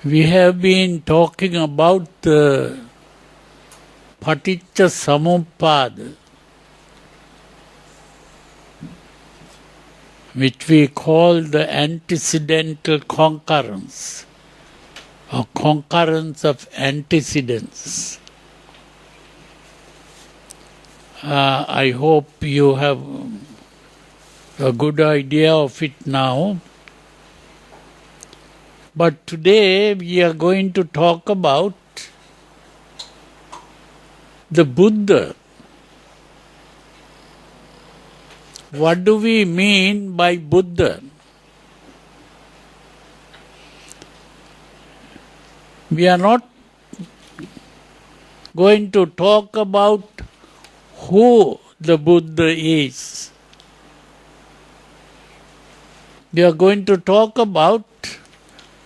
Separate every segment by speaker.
Speaker 1: We have been talking about the Paticca Samuppada, which we call the antecedental concurrence, or concurrence of antecedents. I hope you have a good idea of it now. But today we are going to talk about the Buddha. What do we mean by Buddha? We are not going to talk about who the Buddha is. We are going to talk about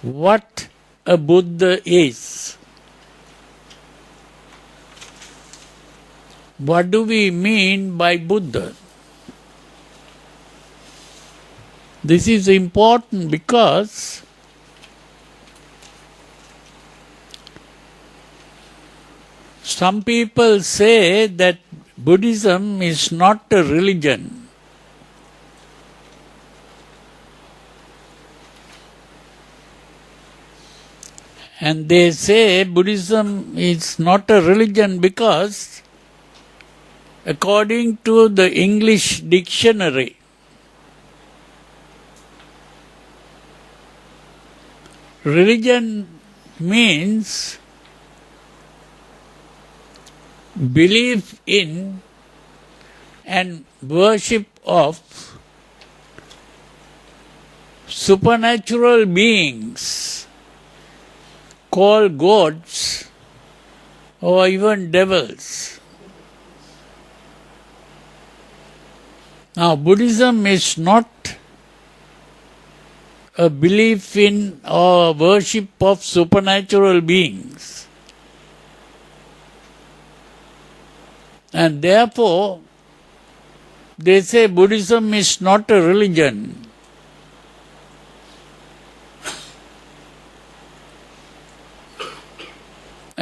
Speaker 1: what a Buddha is. What do we mean by Buddha? This is important because some people say that Buddhism is not a religion. And they say Buddhism is not a religion because, according to the English dictionary, religion means belief in and worship of supernatural beings called gods or even devils. Now, Buddhism is not a belief in or worship of supernatural beings. And therefore, they say Buddhism is not a religion.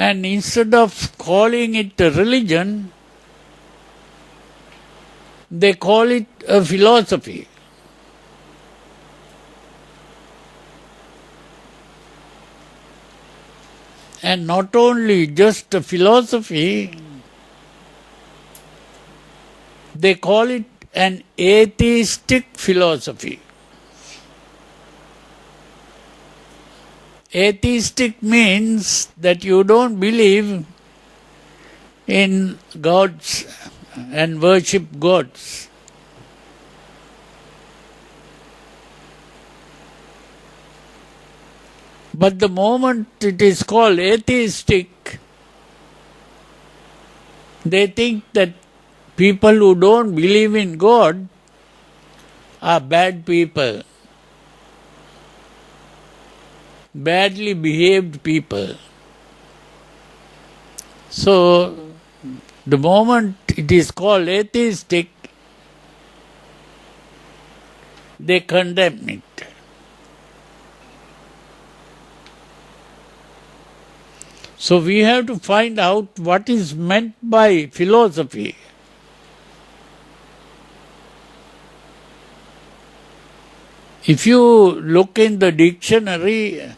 Speaker 1: And instead of calling it a religion, they call it a philosophy. And not only just a philosophy, they call it an atheistic philosophy. Atheistic means that you don't believe in gods and worship gods. But the moment it is called atheistic, they think that people who don't believe in God are bad people, badly behaved people. So, the moment it is called atheistic, they condemn it. So, we have to find out what is meant by philosophy. If you look in the dictionary,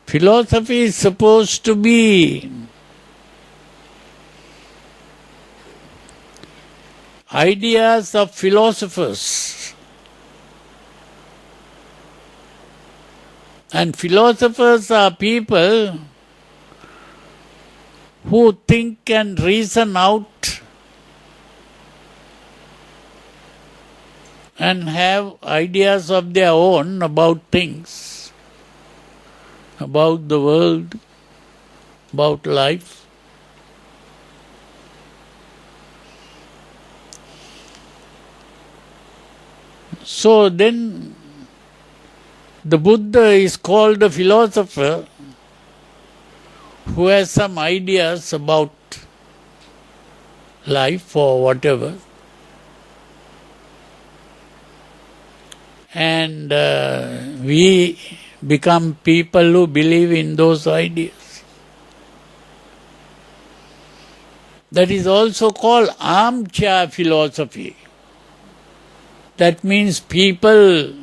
Speaker 1: philosophy is supposed to be ideas of philosophers. And philosophers are people who think and reason out and have ideas of their own about things, about the world, about life. So then the Buddha is called a philosopher who has some ideas about life or whatever. And we become people who believe in those ideas. That is also called armchair philosophy. That means people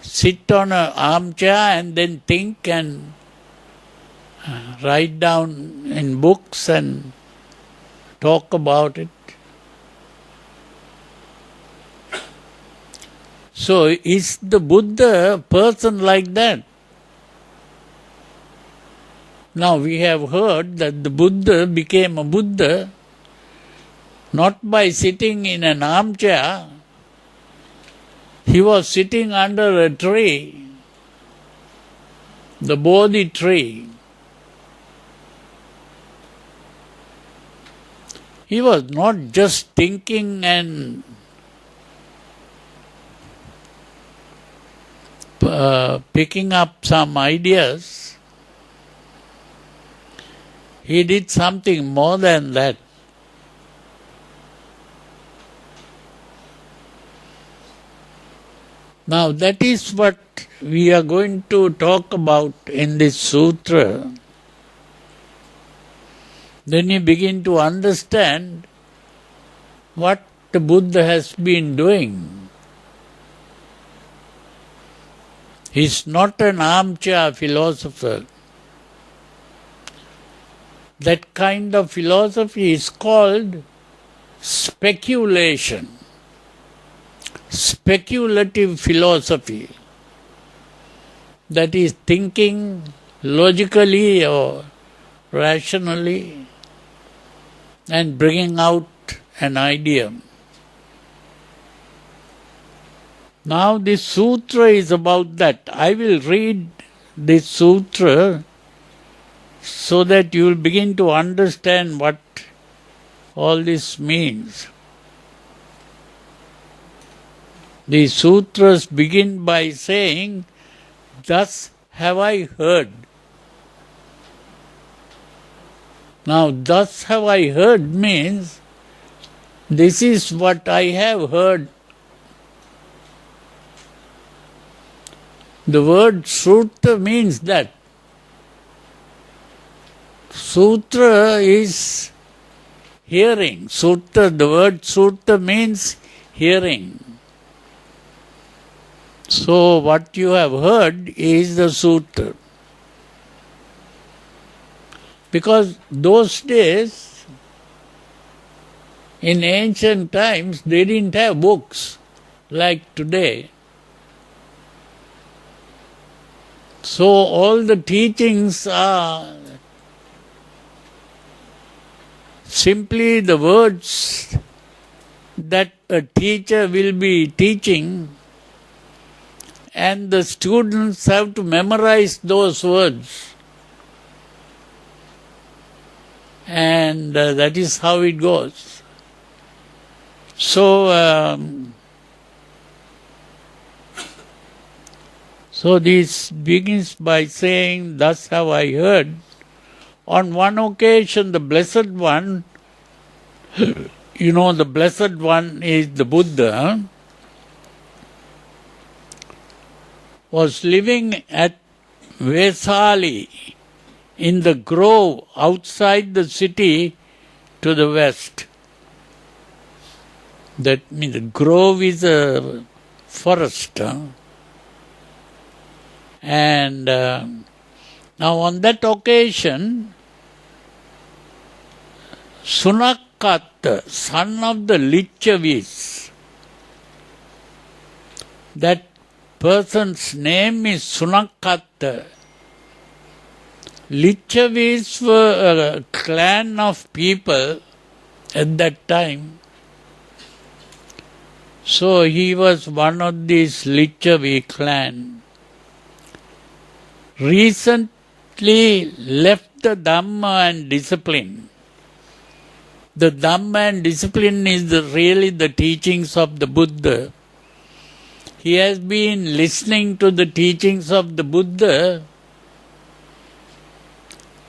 Speaker 1: sit on an armchair and then think and write down in books and talk about it. So is the Buddha a person like that? Now we have heard that the Buddha became a Buddha not by sitting in an armchair. He was sitting under a tree, the Bodhi tree. He was not just thinking and picking up some ideas. He did something more than that. Now that is what we are going to talk about in this sutra. Then you begin to understand what the Buddha has been doing. He is not an armchair philosopher. That kind of philosophy is called speculation. Speculative philosophy. That is thinking logically or rationally and bringing out an idea. Now this sutra is about that. I will read this sutra so that you will begin to understand what all this means. The sutras begin by saying, "Thus have I heard." Now, "thus have I heard" means, this is what I have heard. The word sutta means that. Sutra is hearing. Sutta, the word sutta means hearing. So what you have heard is the sutra. Because those days, in ancient times, they didn't have books like today. So all the teachings are simply the words that a teacher will be teaching, and the students have to memorize those words. And that is how it goes. So this begins by saying, "Thus have I heard." On one occasion, the Blessed One, the Blessed One is the Buddha, was living at Vesali in the grove outside the city to the west. That means the grove is a forest. And now on that occasion, Sunakata, son of the Lichavis, that person's name is Sunakata. Lichavis were a clan of people at that time. So he was one of these Lichavi clan. Recently left the Dhamma and discipline. The Dhamma and discipline is really the teachings of the Buddha. He has been listening to the teachings of the Buddha,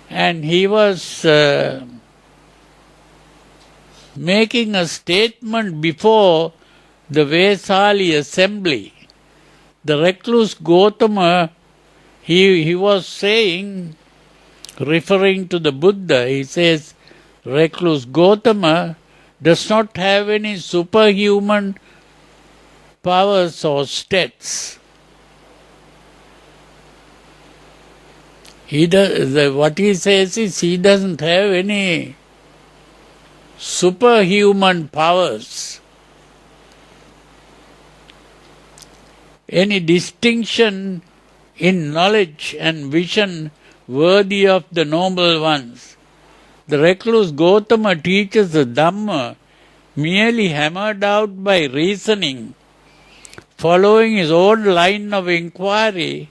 Speaker 1: and he was making a statement before the Vesali assembly. The recluse Gautama he was saying, referring to the Buddha, he says, recluse Gautama does not have any superhuman powers or states. What he says is he doesn't have any superhuman powers, any distinction in knowledge and vision worthy of the noble ones. The recluse Gautama teaches the Dhamma merely hammered out by reasoning, following his own line of inquiry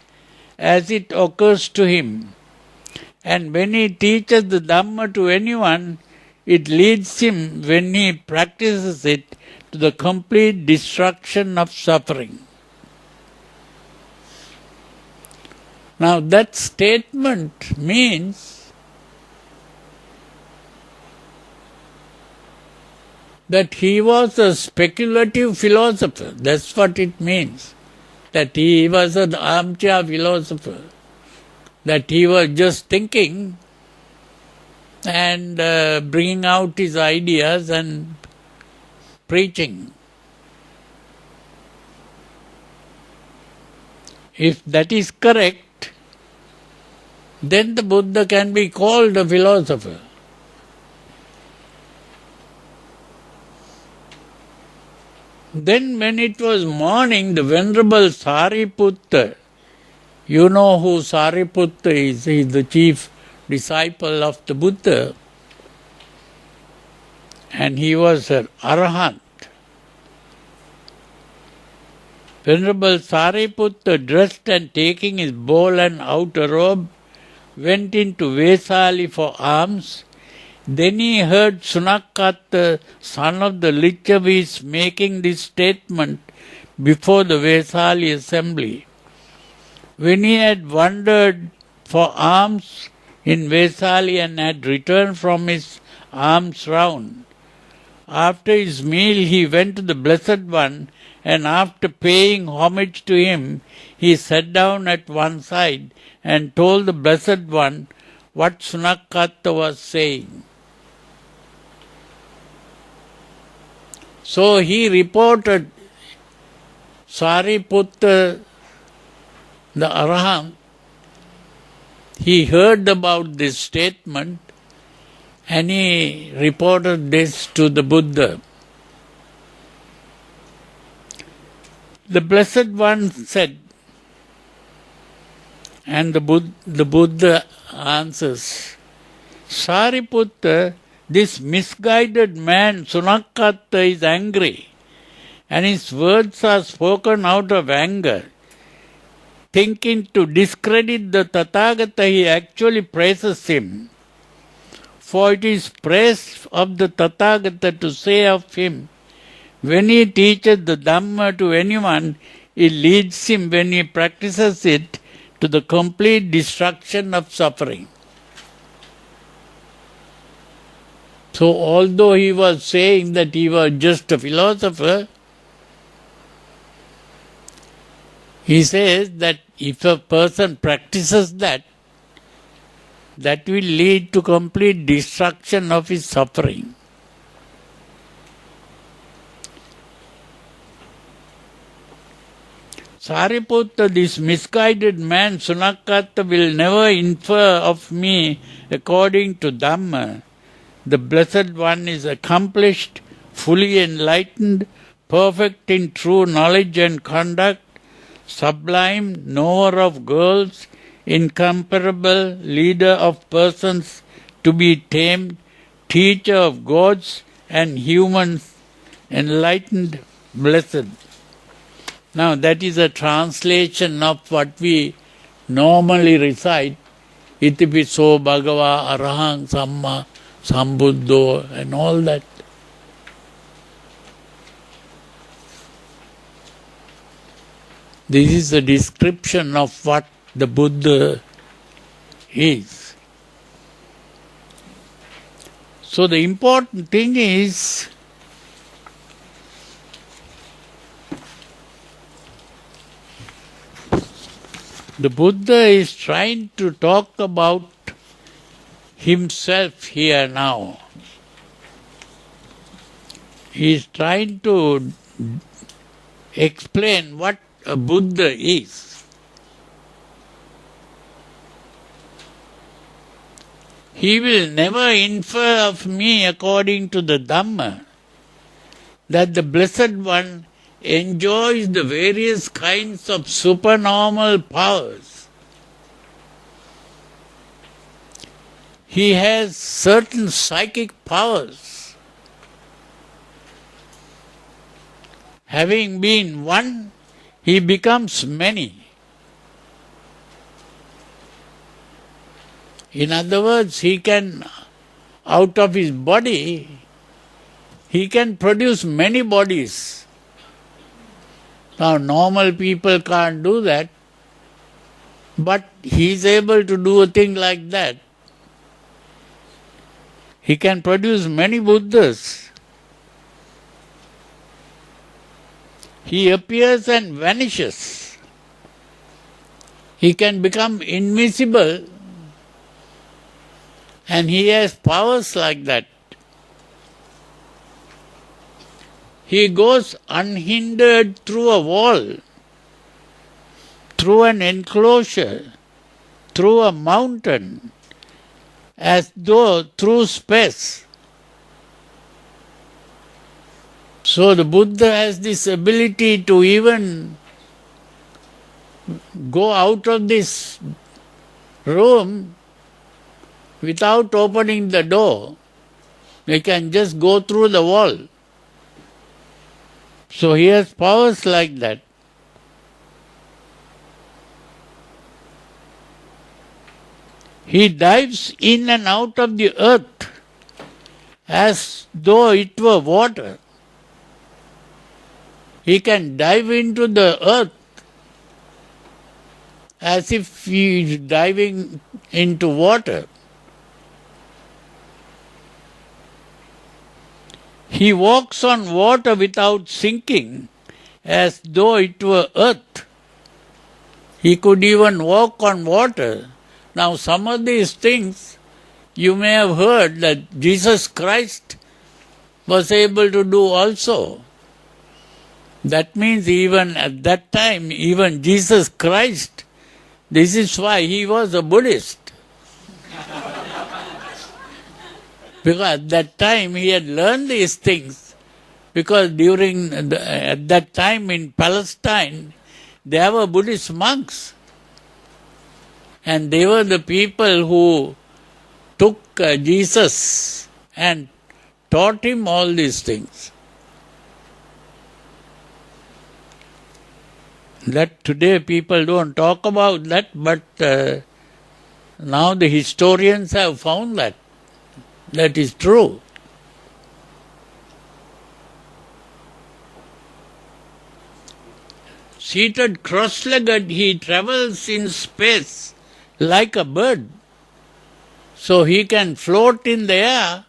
Speaker 1: as it occurs to him. And when he teaches the Dhamma to anyone, it leads him, when he practices it, to the complete destruction of suffering. Now that statement means that he was a speculative philosopher. That's what it means. That he was an armchair philosopher. That he was just thinking and bringing out his ideas and preaching. If that is correct, then the Buddha can be called a philosopher. Then when it was morning, the Venerable Sariputta, you know who Sariputta is, he is the chief disciple of the Buddha, and he was an Arahant. Venerable Sariputta, dressed and taking his bowl and outer robe, went into Vesali for alms. Then he heard Sunakatta, son of the Lichavis, making this statement before the Vesali assembly. When he had wandered for alms in Vesali and had returned from his alms round, after his meal he went to the Blessed One, and after paying homage to him, he sat down at one side and told the Blessed One what Sunakatta was saying. So he reported, Sariputta, the Arahant, he heard about this statement and he reported this to the Buddha. The Blessed One said, and the Buddha answers, Sariputta, this misguided man Sunakatta is angry, and his words are spoken out of anger. Thinking to discredit the Tathagata, he actually praises him. For it is praise of the Tathagata to say of him, when he teaches the Dhamma to anyone, it leads him, when he practices it, to the complete destruction of suffering. So although he was saying that he was just a philosopher, he says that if a person practices that, that will lead to complete destruction of his suffering. Sariputta, this misguided man Sunakatta will never infer of me according to Dhamma. The Blessed One is accomplished, fully enlightened, perfect in true knowledge and conduct, sublime, knower of girls, incomparable, leader of persons to be tamed, teacher of gods and humans, enlightened, blessed. Now that is a translation of what we normally recite, Itipiso Bhagava Arahang Samma Sambuddho and all that. This is a description of what the Buddha is. So the important thing is The Buddha is trying to talk about himself here now. He is trying to explain what a Buddha is. He will never infer of me according to the Dhamma that the Blessed One enjoys the various kinds of supernormal powers. He has certain psychic powers. Having been one, he becomes many. In other words, he can, out of his body, he can produce many bodies. Now, normal people can't do that, but he is able to do a thing like that. He can produce many Buddhas. He appears and vanishes. He can become invisible, and he has powers like that. He goes unhindered through a wall, through an enclosure, through a mountain, as though through space. So the Buddha has this ability to even go out of this room without opening the door. He can just go through the wall. So he has powers like that. He dives in and out of the earth as though it were water. He can dive into the earth as if he is diving into water. He walks on water without sinking, as though it were earth. He could even walk on water. Now, some of these things you may have heard that Jesus Christ was able to do also. That means even at that time, even Jesus Christ, this is why he was a Buddhist. Because at that time he had learned these things. Because at that time in Palestine, there were Buddhist monks. And they were the people who took Jesus and taught him all these things. That today people don't talk about that, but now the historians have found that. That is true. Seated cross-legged, he travels in space like a bird. So he can float in the air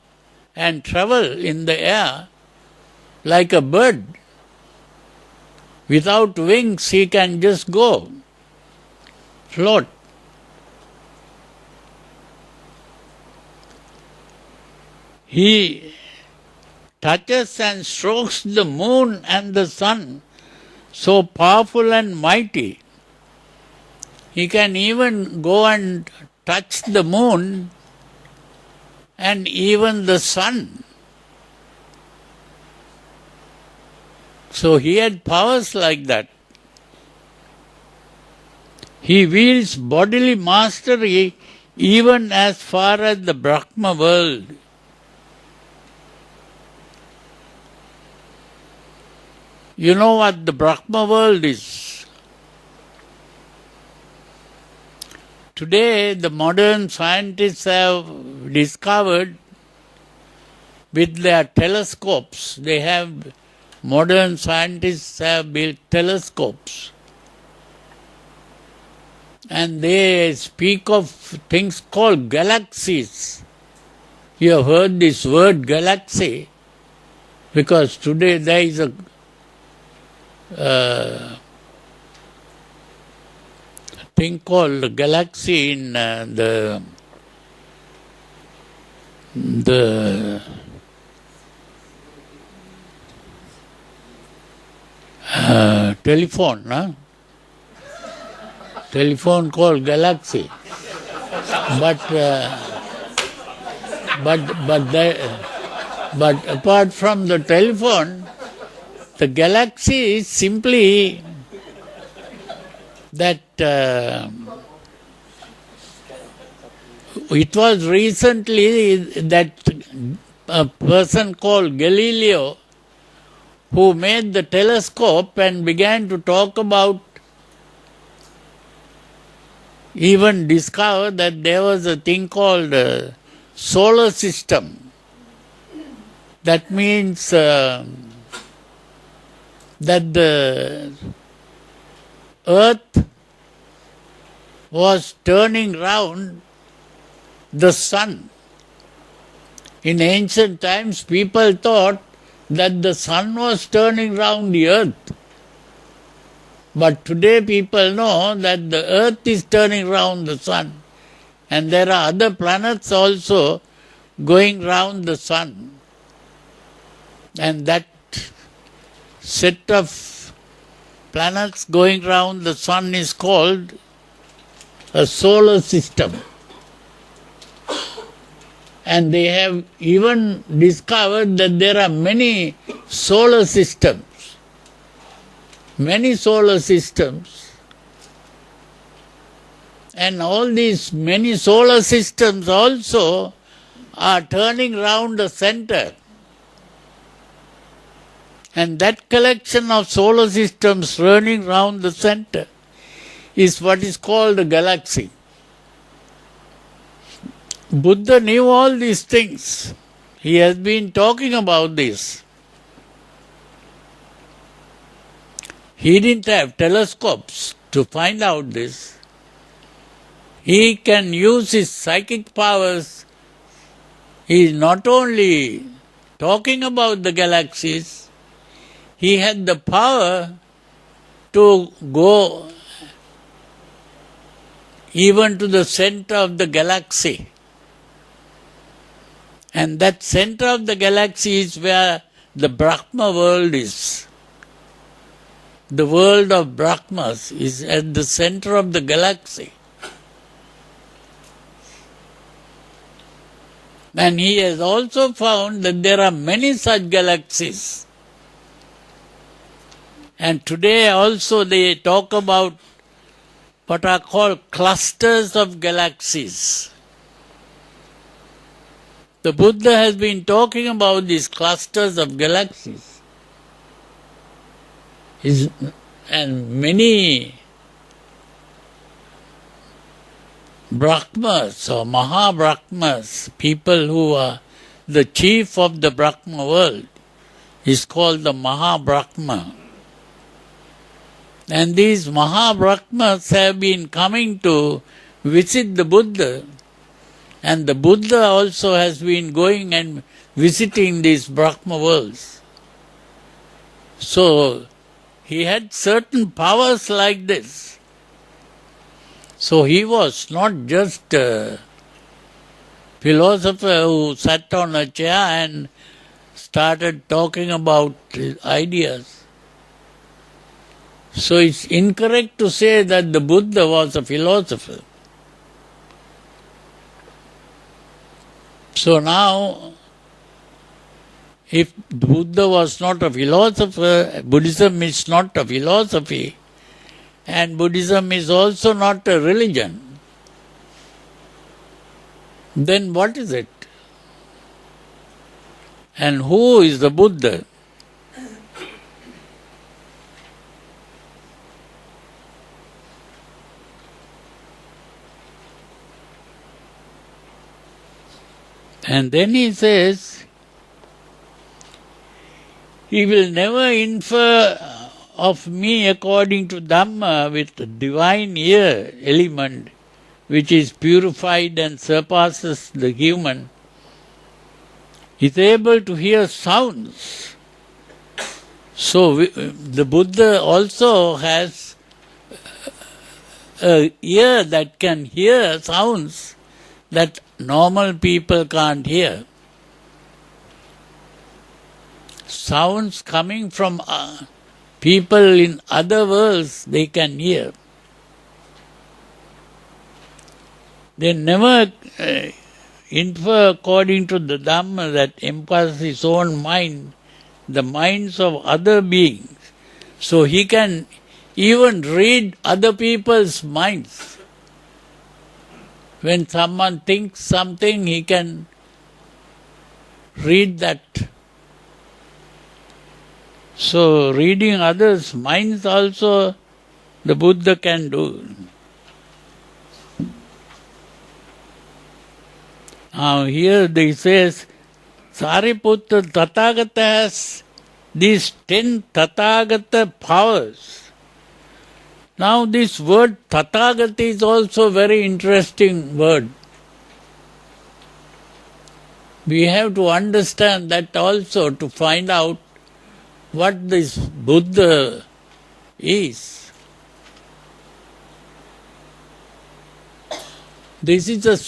Speaker 1: and travel in the air like a bird. Without wings, he can just go, float. He touches and strokes the moon and the sun, so powerful and mighty. He can even go and touch the moon and even the sun. So he had powers like that. He wields bodily mastery even as far as the Brahma world. You know what the Brahma world is? Today, the modern scientists have discovered with their telescopes, modern scientists have built telescopes. And they speak of things called galaxies. You have heard this word galaxy, because today there is a thing called galaxy in the telephone, huh? Telephone called galaxy. But apart from the telephone, the galaxy is simply that it was recently that a person called Galileo who made the telescope and began to talk about, even discover that there was a thing called solar system. That means that the earth was turning round the sun. In ancient times, people thought that the sun was turning round the earth. But today people know that the earth is turning round the sun. And there are other planets also going round the sun. And that set of planets going round the sun is called a solar system. And they have even discovered that there are many solar systems. Many solar systems. And all these many solar systems also are turning round the center. And that collection of solar systems turning round the center is what is called a galaxy. Buddha knew all these things. He has been talking about this. He didn't have telescopes to find out this. He can use his psychic powers. He is not only talking about the galaxies, he had the power to go even to the center of the galaxy. And that center of the galaxy is where the Brahma world is. The world of Brahmas is at the center of the galaxy. And he has also found that there are many such galaxies. And today also they talk about what are called clusters of galaxies. The Buddha has been talking about these clusters of galaxies. And many Brahmas or Maha-Brahmas, people who are the chief of the Brahma world, is called the Maha-Brahma. And these Maha-Brahmas have been coming to visit the Buddha. And the Buddha also has been going and visiting these Brahma worlds. So, he had certain powers like this. So, he was not just a philosopher who sat on a chair and started talking about ideas. So, it's incorrect to say that the Buddha was a philosopher. So now, if Buddha was not a philosopher, Buddhism is not a philosophy, and Buddhism is also not a religion, then what is it? And who is the Buddha? And then he says, he will never infer of me according to Dhamma with the divine ear element, which is purified and surpasses the human, is able to hear sounds. So the Buddha also has a ear that can hear sounds that normal people can't hear. Sounds coming from people in other worlds they can hear. They never infer according to the Dhamma that impasses his own mind, the minds of other beings. So he can even read other people's minds. When someone thinks something, he can read that. So reading others' minds also the Buddha can do. Now here he says, Sariputta Tathagata has these 10 Tathagata powers. Now this word Tathagata is also a very interesting word. We have to understand that also to find out what this Buddha is. This is a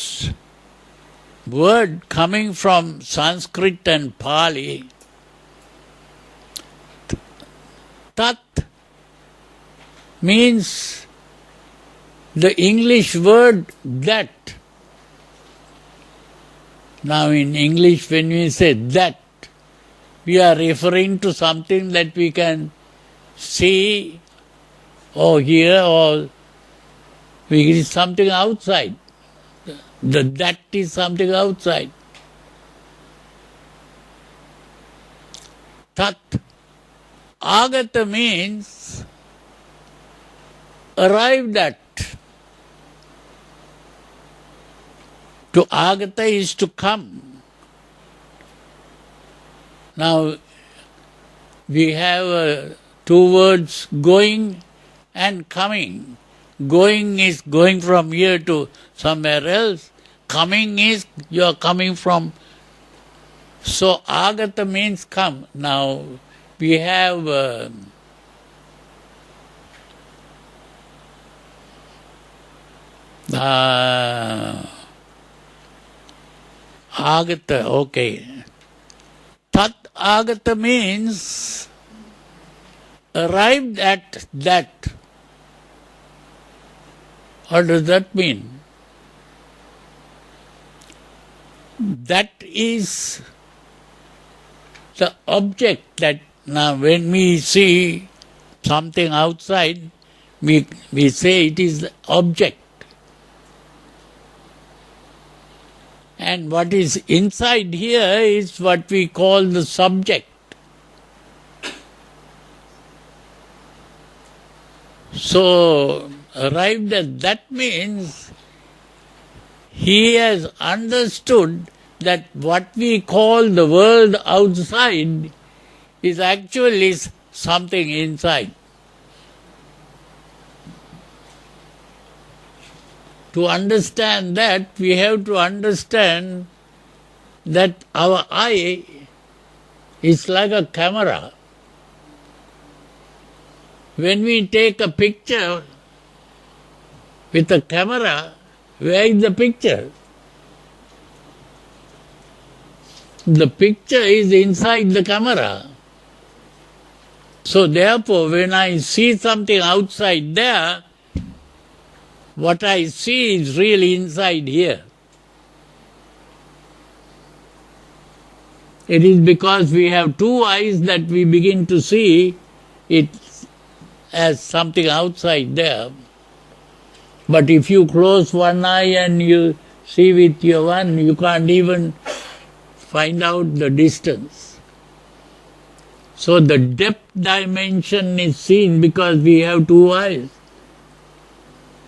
Speaker 1: word coming from Sanskrit and Pali. Tat means the English word that. Now in English when we say that, we are referring to something that we can see or hear, or it is something outside. That is something outside. Tat. Agata means arrived at. To agata is to come. Now, we have two words, going and coming. Going is going from here to somewhere else. Coming is you are coming from. So, agata means come. Now, we have agata, okay. Tat agata means arrived at that. What does that mean? That is the object that now when we see something outside, we say it is the object. And what is inside here is what we call the subject. So, arrived at that means he has understood that what we call the world outside is actually something inside. To understand that, we have to understand that our eye is like a camera. When we take a picture with a camera, where is the picture? The picture is inside the camera. So therefore, when I see something outside there, what I see is really inside here. It is because we have two eyes that we begin to see it as something outside there. But if you close one eye and you see with your one, you can't even find out the distance. So the depth dimension is seen because we have two eyes.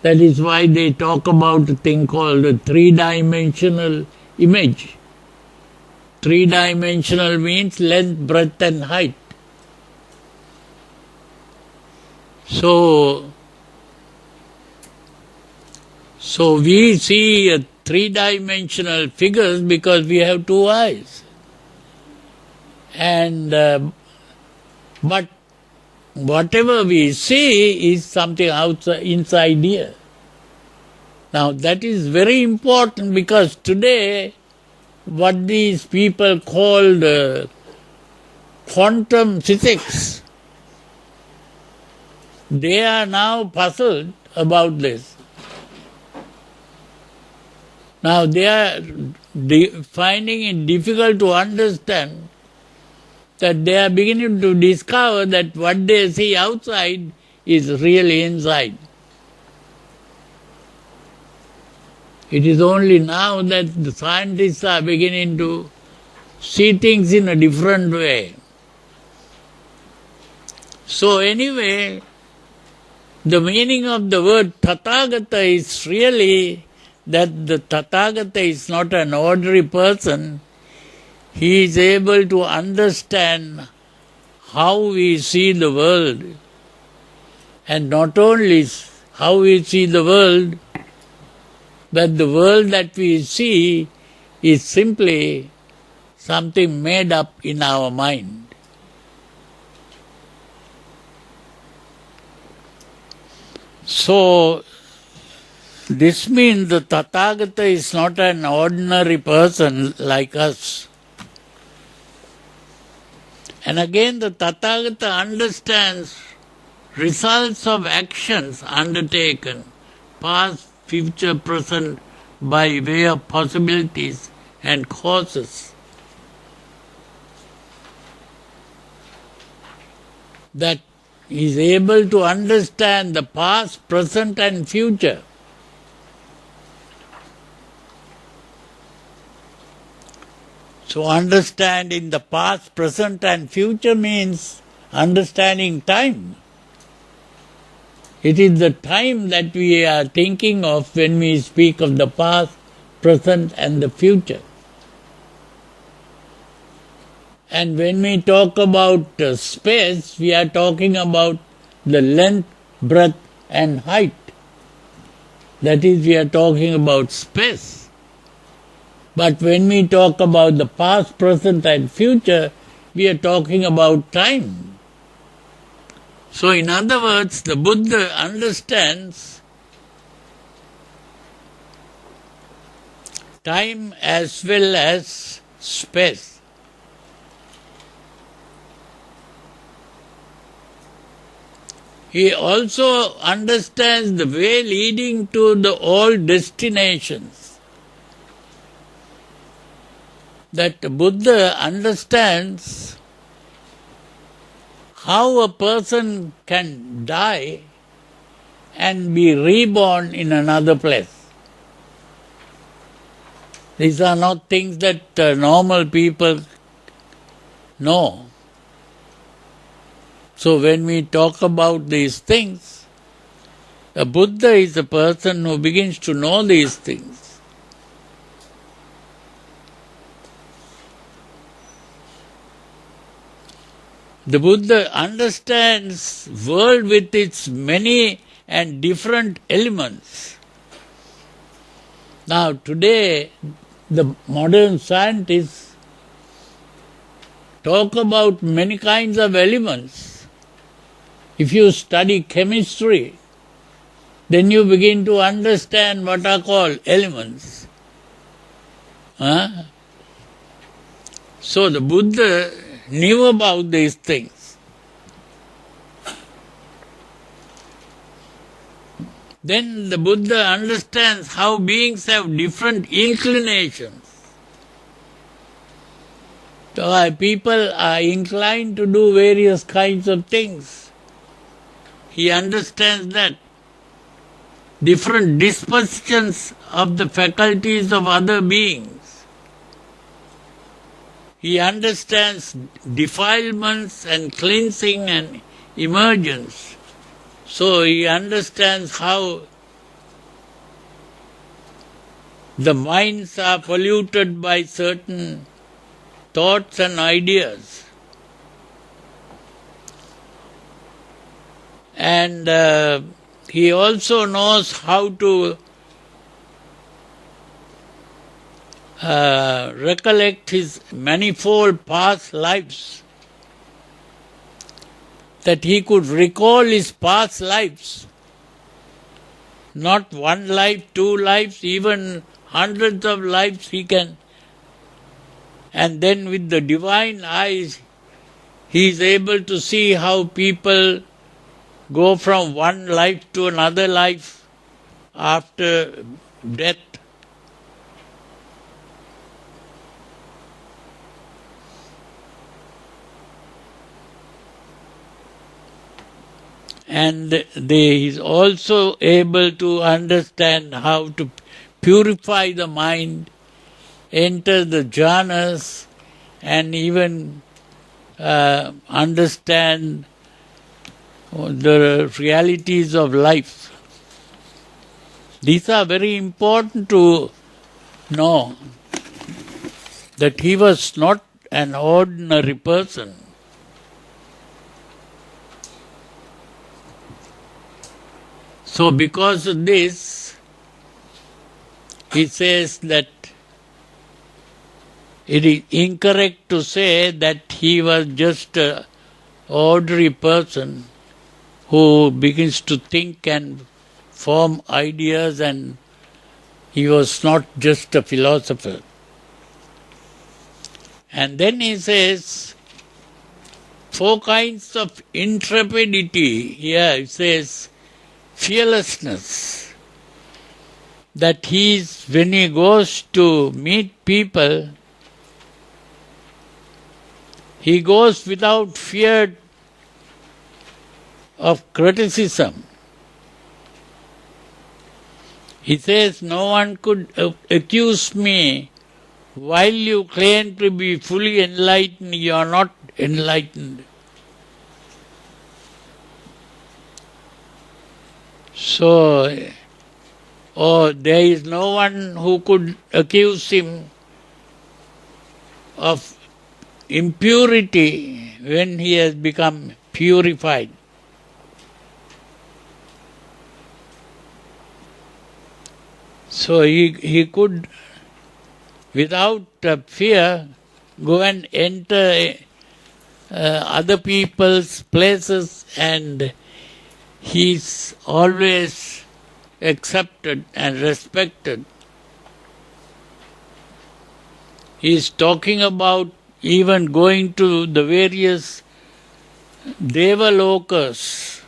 Speaker 1: That is why they talk about a thing called a three-dimensional image. Three-dimensional means length, breadth and height. So we see three-dimensional figures because we have two eyes. And but whatever we see is something outside, inside here. Now that is very important, because today what these people called quantum physics, they are now puzzled about this. Now they are finding it difficult to understand that they are beginning to discover that what they see outside is really inside. It is only now that the scientists are beginning to see things in a different way. So anyway, the meaning of the word Tathagata is really that the Tathagata is not an ordinary person. He is able to understand how we see the world, and not only how we see the world, but the world that we see is simply something made up in our mind. So this means the Tathagata is not an ordinary person like us. And again, the Tathagata understands results of actions undertaken, past, future, present, by way of possibilities and causes. That is able to understand the past, present and future. So understanding the past, present and future means understanding time. It is the time that we are thinking of when we speak of the past, present and the future. And when we talk about space, we are talking about the length, breadth and height. That is, we are talking about space. But when we talk about the past, present and future, we are talking about time. So in other words, the Buddha understands time as well as space. He also understands the way leading to all destinations. That the Buddha understands how a person can die and be reborn in another place. These are not things that normal people know. So when we talk about these things, a Buddha is a person who begins to know these things. The Buddha understands world with its many and different elements. Now today, the modern scientists talk about many kinds of elements. If you study chemistry, then you begin to understand what are called elements. So the Buddha knew about these things. Then the Buddha understands how beings have different inclinations. So people are inclined to do various kinds of things. He understands that. Different dispositions of the faculties of other beings. He understands defilements and cleansing and emergence. So he understands how the minds are polluted by certain thoughts and ideas. And he also knows how to recollect his manifold past lives, that he could recall his past lives Not one life, two lives, even hundreds of lives he can. And then with the divine eyes, he is able to see how people go from one life to another life after death. And he is also able to understand how to purify the mind, enter the jhanas, and even understand the realities of life. These are very important to know, that he was not an ordinary person. So because of this, he says that it is incorrect to say that he was just an ordinary person who begins to think and form ideas, and he was not just a philosopher. And then he says, 4 kinds of intrepidity. Here he says, fearlessness. That when he goes to meet people, he goes without fear of criticism. He says, no one could accuse me while you claim to be fully enlightened, you are not enlightened. So, there is no one who could accuse him of impurity when he has become purified. So he could, without fear, go and enter other people's places, and he is always accepted and respected. He is talking about even going to the various Devalokas,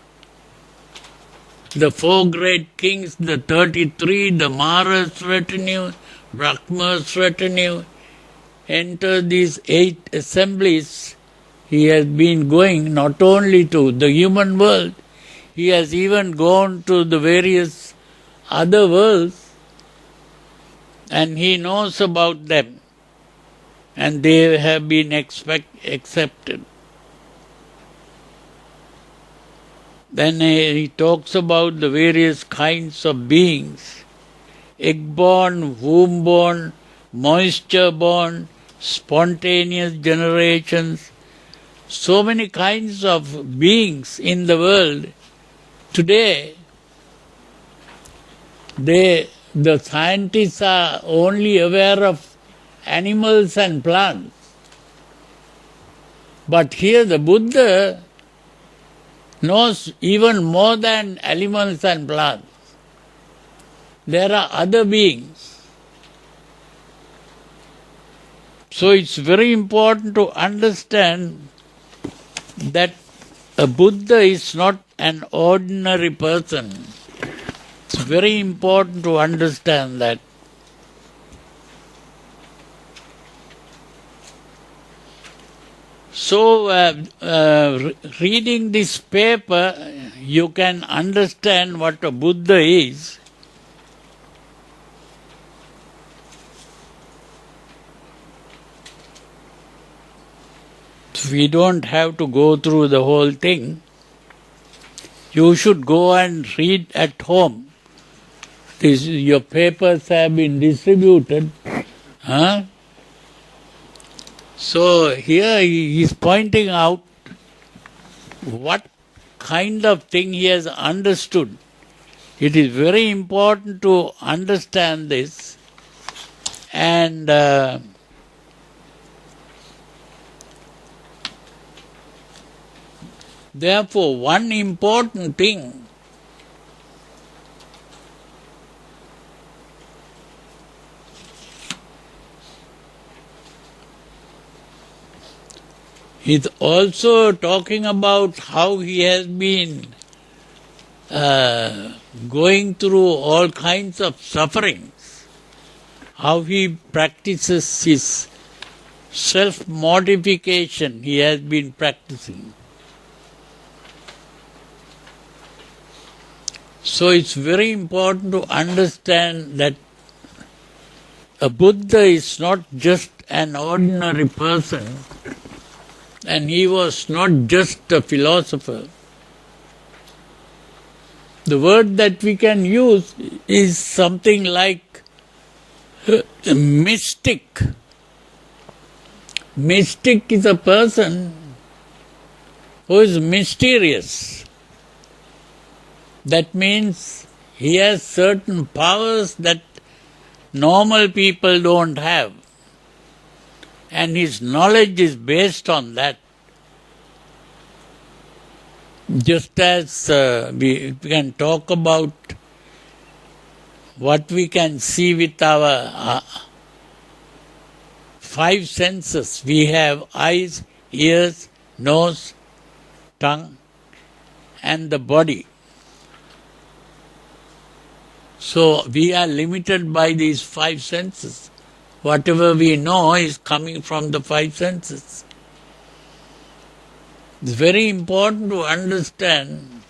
Speaker 1: the 4 great kings, the 33, the Mara's retinue, Brahma's retinue, enter these 8 assemblies. He has been going not only to the human world, he has even gone to the various other worlds, and he knows about them, and they have been accepted. Then he talks about the various kinds of beings, egg-born, womb-born, moisture-born, spontaneous generations, so many kinds of beings in the world. Today, the scientists are only aware of animals and plants. But here the Buddha knows even more than animals and plants. There are other beings. So it's very important to understand that a Buddha is not an ordinary person. It's very important to understand that. So, reading this paper, you can understand what a Buddha is. We don't have to go through the whole thing. You should go and read at home. Your papers have been distributed. So here he is pointing out what kind of thing he has understood. It is very important to understand this, and therefore one important thing He's also talking about how he has been going through all kinds of sufferings, how he practices his self-mortification he has been practicing. So it's very important to understand that a Buddha is not just an ordinary person, and he was not just a philosopher. The word that we can use is something like a mystic. Mystic is a person who is mysterious. That means he has certain powers that normal people don't have. And his knowledge is based on that. Just as we can talk about what we can see with our five senses. We have eyes, ears, nose, tongue, and the body. So we are limited by these five senses. Whatever we know is coming from the five senses. It's very important to understand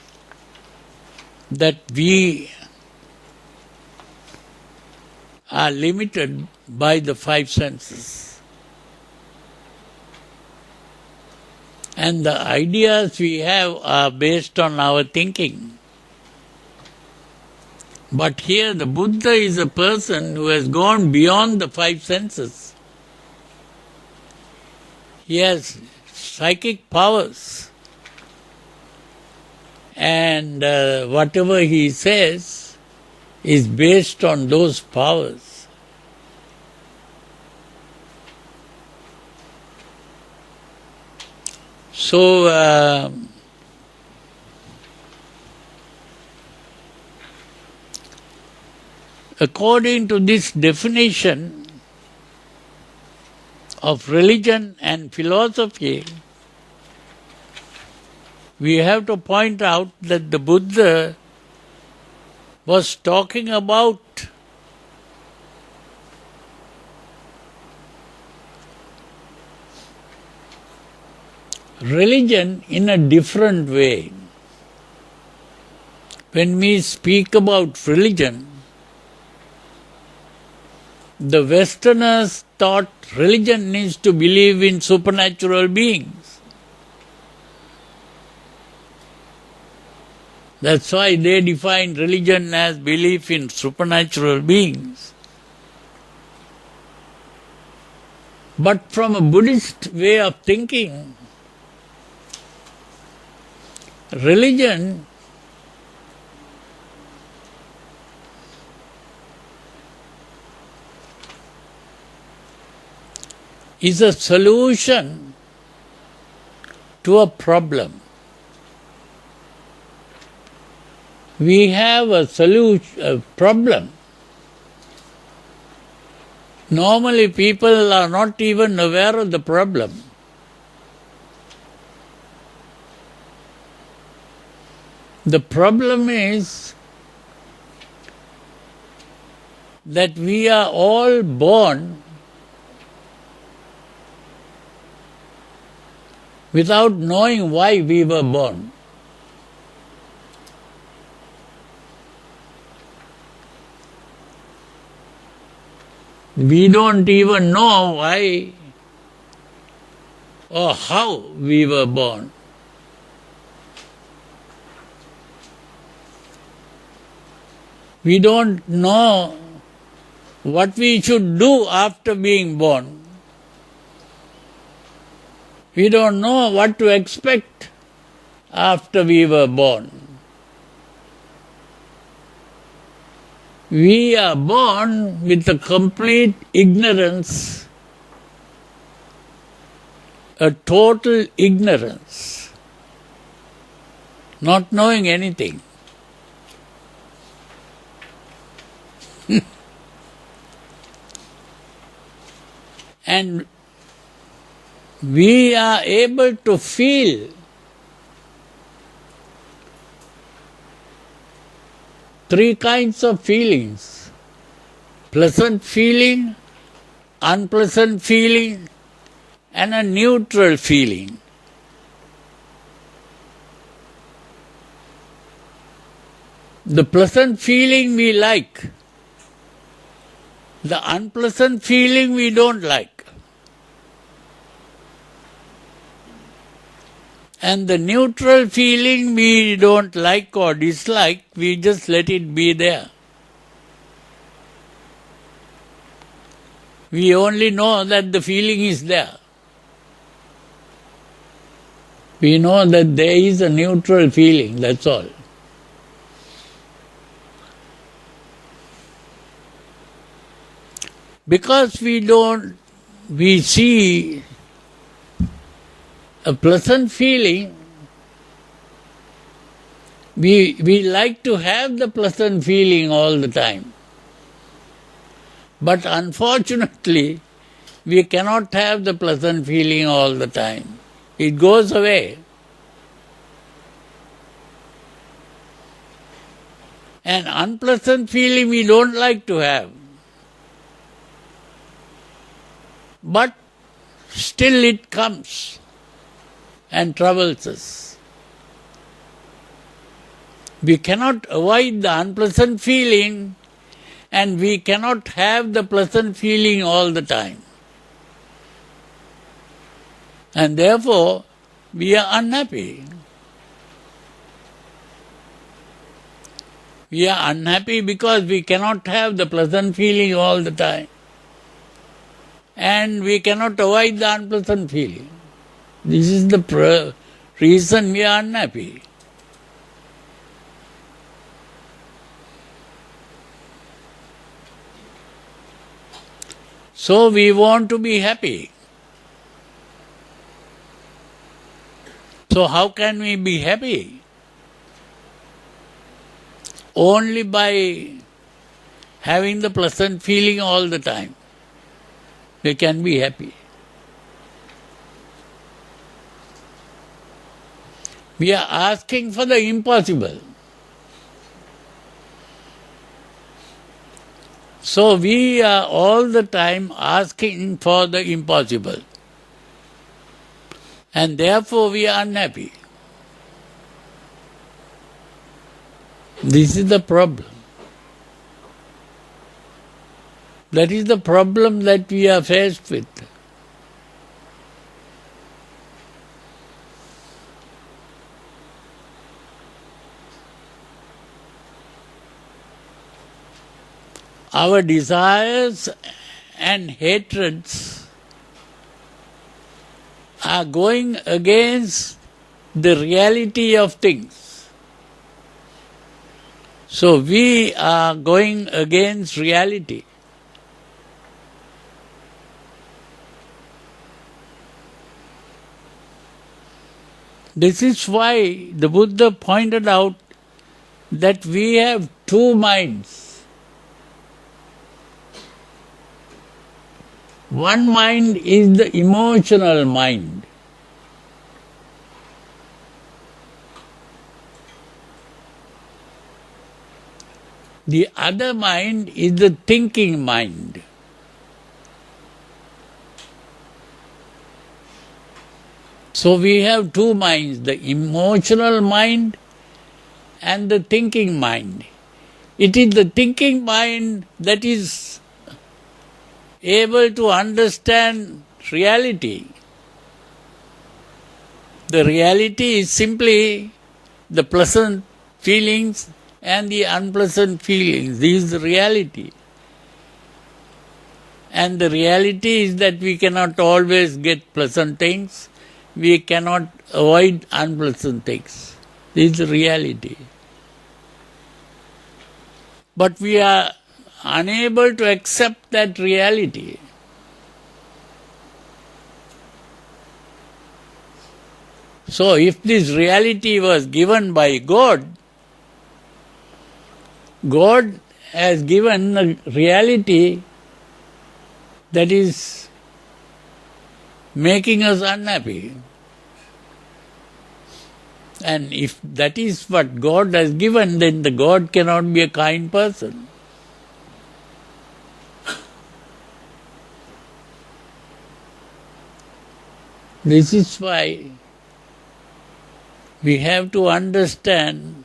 Speaker 1: that we are limited by the five senses. And the ideas we have are based on our thinking. But here the Buddha is a person who has gone beyond the five senses. He has psychic powers. And whatever he says is based on those powers. So, according to this definition of religion and philosophy, we have to point out that the Buddha was talking about religion in a different way. When we speak about religion, the Westerners thought religion needs to believe in supernatural beings. That's why they define religion as belief in supernatural beings. But from a Buddhist way of thinking, religion is a solution to a problem. We have a problem. Normally people are not even aware of the problem. The problem is that we are all born without knowing why we were born. We don't even know why or how we were born. We don't know what we should do after being born. We don't know what to expect after we were born. We are born with a complete ignorance, a total ignorance, not knowing anything. And we are able to feel three kinds of feelings: pleasant feeling, unpleasant feeling, and a neutral feeling. The pleasant feeling we like, the unpleasant feeling we don't like, and the neutral feeling we don't like or dislike, we just let it be there. We only know that the feeling is there. We know that there is a neutral feeling, that's all. Because we see a pleasant feeling, we like to have the pleasant feeling all the time. But unfortunately, we cannot have the pleasant feeling all the time. It goes away. An unpleasant feeling we don't like to have. But still it comes and troubles us. We cannot avoid the unpleasant feeling, and we cannot have the pleasant feeling all the time. And therefore, we are unhappy. We are unhappy because we cannot have the pleasant feeling all the time. And we cannot avoid the unpleasant feeling. This is the reason we are unhappy. So we want to be happy. So how can we be happy? Only by having the pleasant feeling all the time. We can be happy. We are asking for the impossible. So we are all the time asking for the impossible. And therefore we are unhappy. This is the problem. That is the problem that we are faced with. Our desires and hatreds are going against the reality of things. So we are going against reality. This is why the Buddha pointed out that we have two minds. One mind is the emotional mind. The other mind is the thinking mind. So we have two minds, the emotional mind and the thinking mind. It is the thinking mind that is able to understand reality. The reality is simply the pleasant feelings and the unpleasant feelings. This is the reality. And the reality is that we cannot always get pleasant things. We cannot avoid unpleasant things. This is the reality. But we are unable to accept that reality. So if this reality was given by God, God has given a reality that is making us unhappy. And if that is what God has given, then the God cannot be a kind person. This is why we have to understand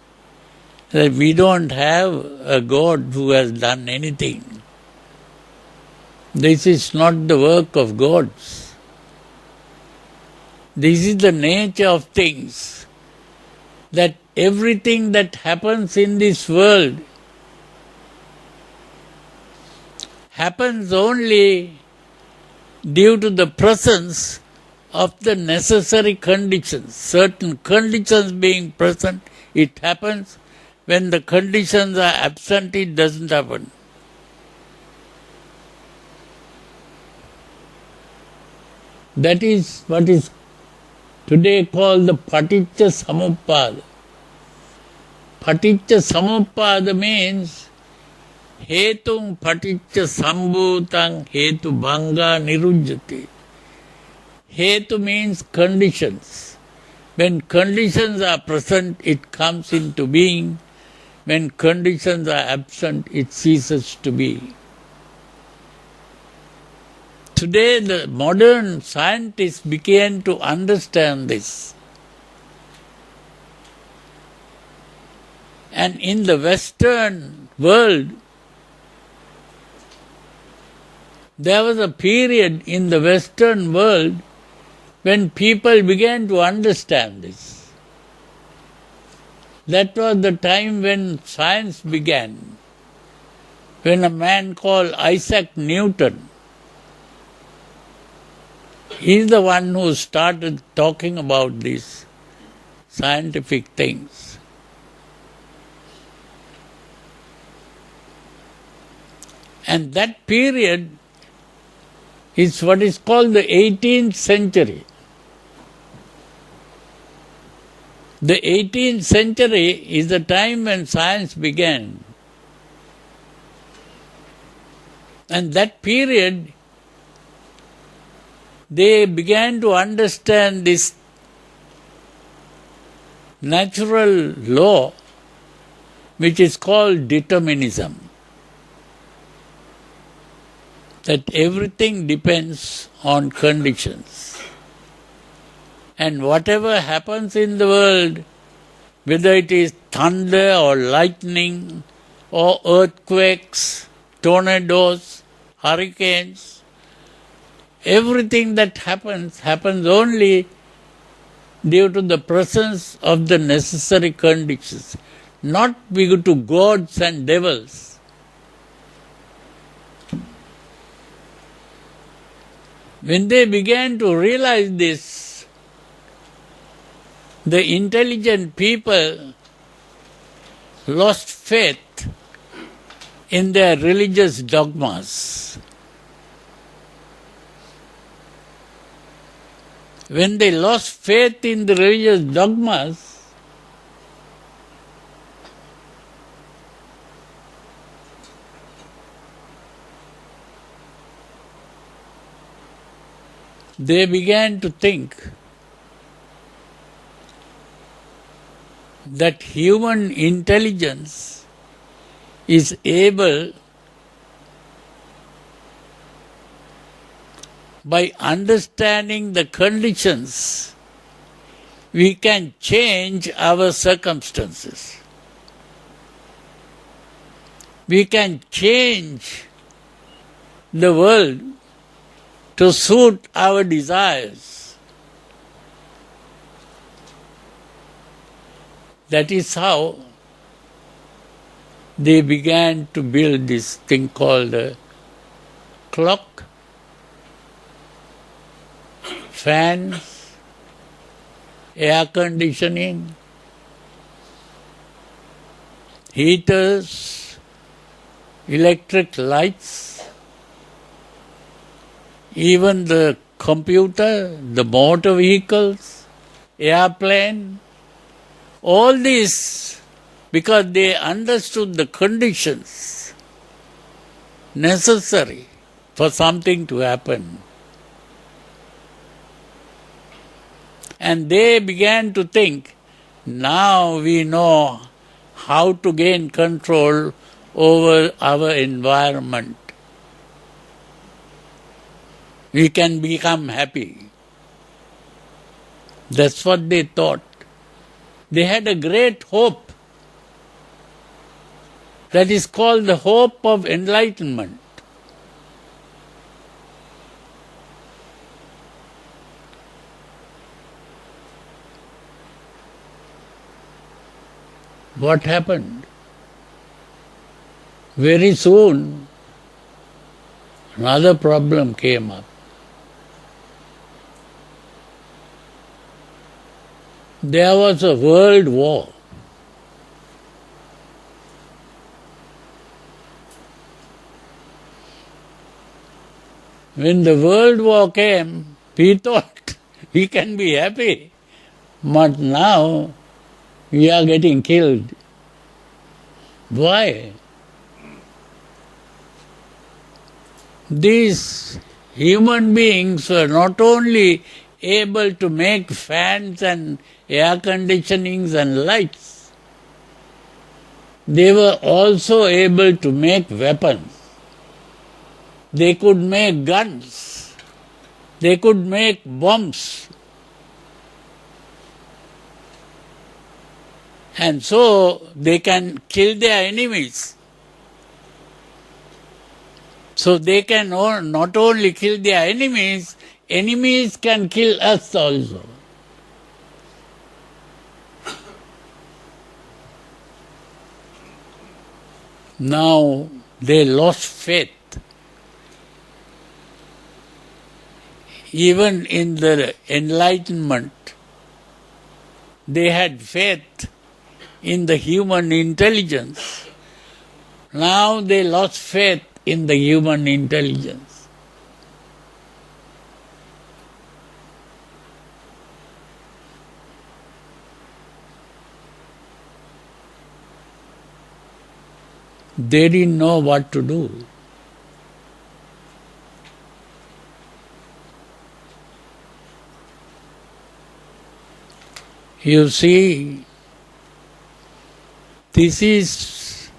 Speaker 1: that we don't have a God who has done anything. This is not the work of gods. This is the nature of things, that everything that happens in this world happens only due to the presence of the necessary conditions. Certain conditions being present, it happens. When the conditions are absent, it doesn't happen. That is what is today called the Paticca Samuppada. Paticca Samuppada means Hetung Paticca Sambhutang Hetu Bhanga Nirujjati. Hetu means conditions. When conditions are present, it comes into being. When conditions are absent, it ceases to be. Today, the modern scientists began to understand this. And in the Western world, there was a period in the Western world when people began to understand this. That was the time when science began, when a man called Isaac Newton, he is the one who started talking about these scientific things. And that period is what is called the 18th century. The 18th century is the time when science began. And that period, they began to understand this natural law, which is called determinism. That everything depends on conditions. And whatever happens in the world, whether it is thunder or lightning or earthquakes, tornadoes, hurricanes, everything that happens only due to the presence of the necessary conditions, not due to gods and devils. When they began to realize this, the intelligent people lost faith in their religious dogmas. When they lost faith in the religious dogmas, they began to think that human intelligence is able, by understanding the conditions, we can change our circumstances. We can change the world to suit our desires. That is how they began to build this thing called a clock, fans, air conditioning, heaters, electric lights, even the computer, the motor vehicles, airplane, all this because they understood the conditions necessary for something to happen. And they began to think, now we know how to gain control over our environment. We can become happy. That's what they thought. They had a great hope. That is called the hope of enlightenment. What happened? Very soon, another problem came up. There was a world war. When the world war came, we thought we can be happy. But now we are getting killed. Why? These human beings were not only able to make fans and air conditionings and lights, they were also able to make weapons. They could make guns. They could make bombs. And so they can kill their enemies. So they can not only kill their enemies, enemies can kill us also. Now they lost faith. Even in the enlightenment, they had faith in the human intelligence. Now they lost faith in the human intelligence. They didn't know what to do. You see, this is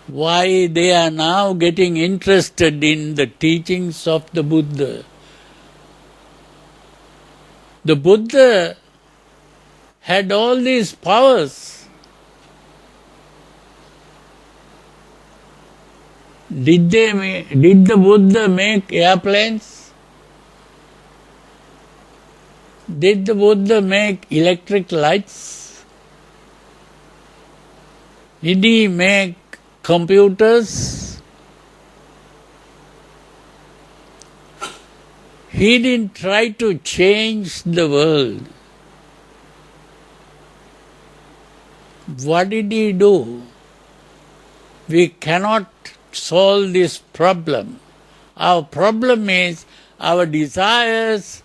Speaker 1: why they are now getting interested in the teachings of the Buddha. The Buddha had all these powers. Did the Buddha make airplanes? Did the Buddha make electric lights? Did he make computers? He didn't try to change the world. What did he do? We cannot solve this problem. Our problem is our desires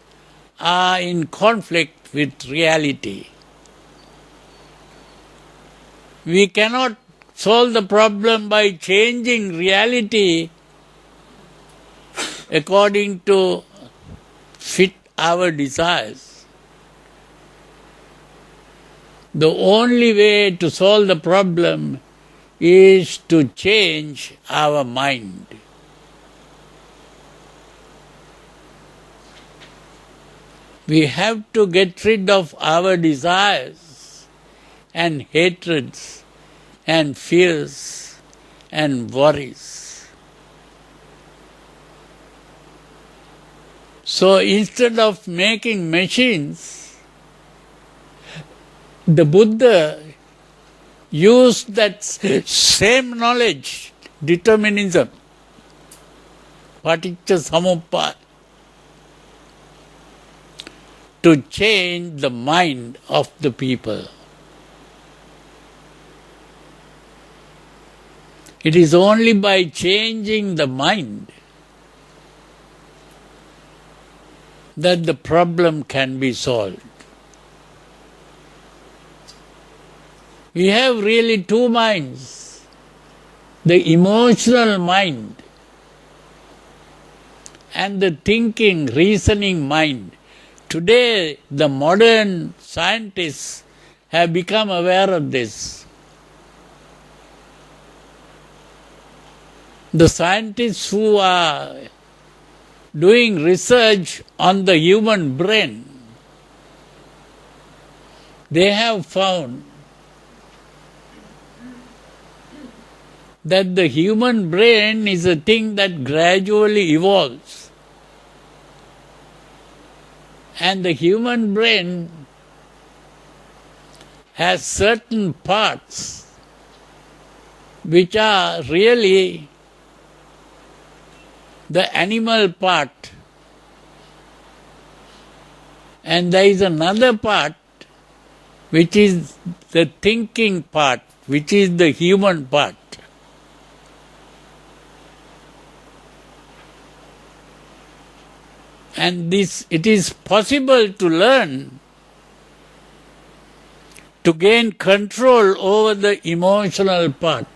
Speaker 1: are in conflict with reality. We cannot solve the problem by changing reality according to fit our desires. The only way to solve the problem is to change our mind. We have to get rid of our desires and hatreds and fears and worries. So instead of making machines, the Buddha used that same knowledge, determinism, paticca samuppada, to change the mind of the people. It is only by changing the mind that the problem can be solved. We have really two minds. The emotional mind and the thinking, reasoning mind. Today, the modern scientists have become aware of this. The scientists who are doing research on the human brain, they have found that the human brain is a thing that gradually evolves. And the human brain has certain parts which are really the animal part. And there is another part which is the thinking part, which is the human part. And it is possible to learn to gain control over the emotional part.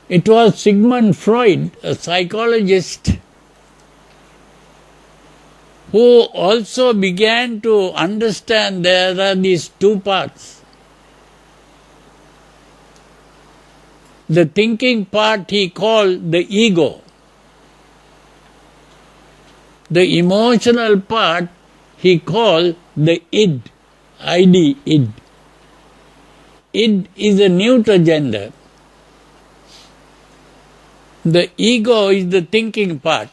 Speaker 1: It was Sigmund Freud, a psychologist, who also began to understand there are these two parts. The thinking part he called the ego. The emotional part he called the id, id, id. Id is a neuter gender. The ego is the thinking part.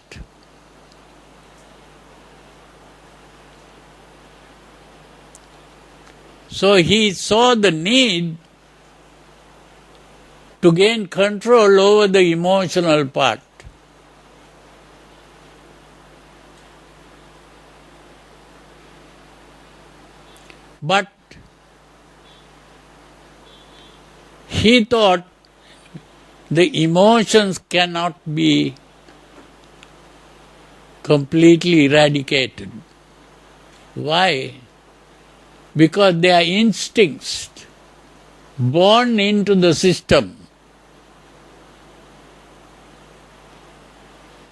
Speaker 1: So he saw the need to gain control over the emotional part. But he thought the emotions cannot be completely eradicated. Why? Because they are instincts born into the system.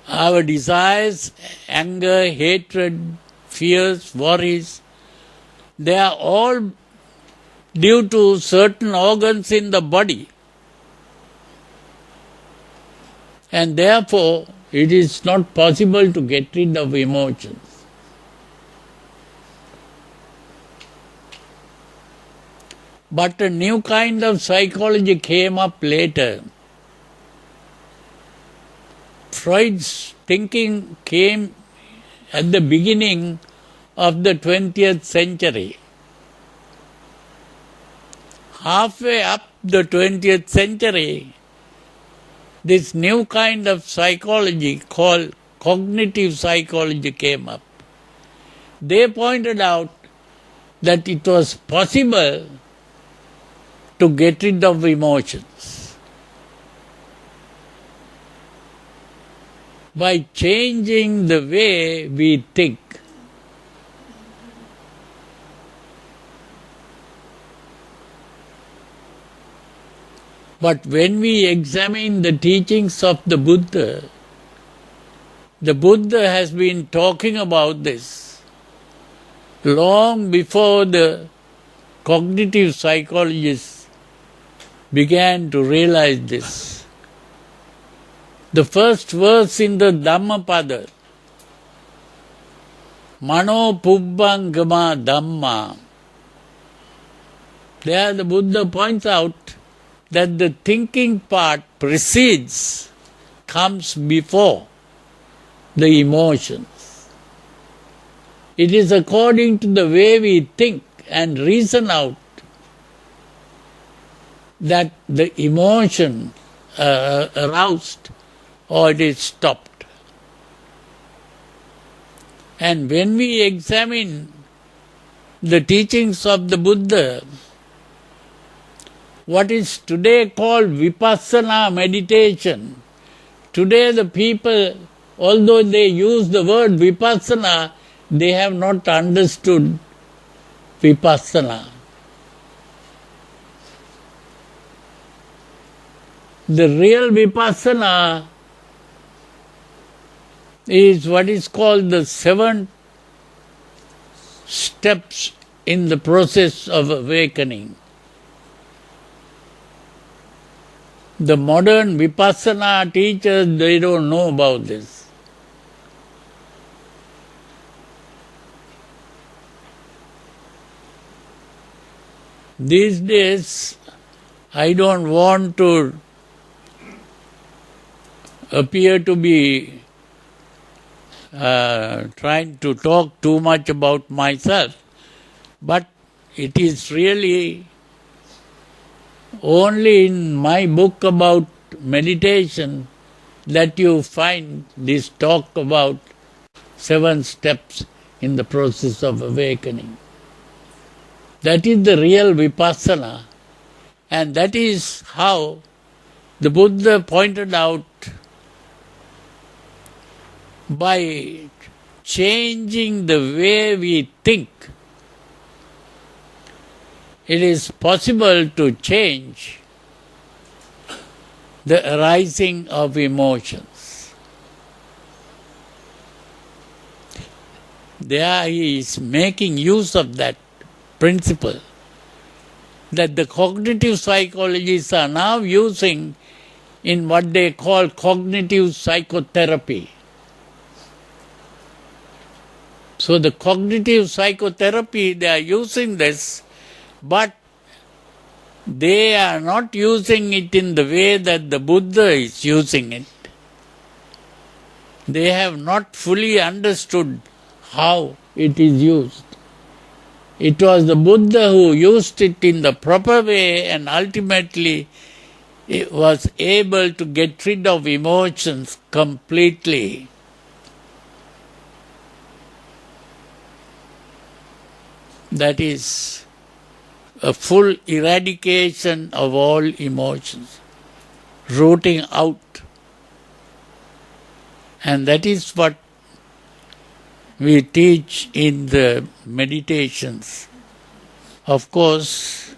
Speaker 1: Our desires, anger, hatred, fears, worries, they are all due to certain organs in the body. And therefore, it is not possible to get rid of emotions. But a new kind of psychology came up later. Freud's thinking came at the beginning of the 20th century. Halfway up the 20th century, this new kind of psychology called cognitive psychology came up. They pointed out that it was possible to get rid of emotions by changing the way we think. But when we examine the teachings of the Buddha has been talking about this long before the cognitive psychologists began to realize this. The first verse in the Dhammapada, Mano Pubbangama Dhamma, there the Buddha points out that the thinking part precedes, comes before the emotions. It is according to the way we think and reason out that the emotion aroused or it is stopped. And when we examine the teachings of the Buddha, what is today called vipassana meditation, today the people, although they use the word vipassana, they have not understood vipassana. The real vipassana is what is called the 7 steps in the process of awakening. The modern Vipassana teachers, they don't know about this. These days, I don't want to appear to be trying to talk too much about myself, but it is really only in my book about meditation that you find this talk about 7 steps in the process of awakening. That is the real Vipassana, and that is how the Buddha pointed out, by changing the way we think, it is possible to change the arising of emotions. There he is making use of that principle that the cognitive psychologists are now using in what they call cognitive psychotherapy. So the cognitive psychotherapy, they are using this, but they are not using it in the way that the Buddha is using it. They have not fully understood how it is used. It was the Buddha who used it in the proper way, and ultimately it was able to get rid of emotions completely. That is a full eradication of all emotions, rooting out. And that is what we teach in the meditations. Of course,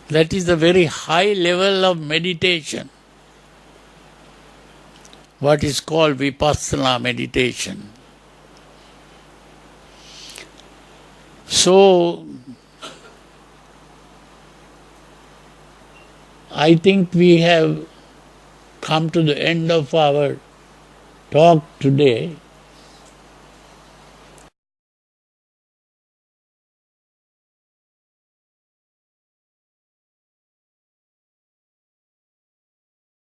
Speaker 1: that is a very high level of meditation, what is called Vipassana meditation. So, I think we have come to the end of our talk today.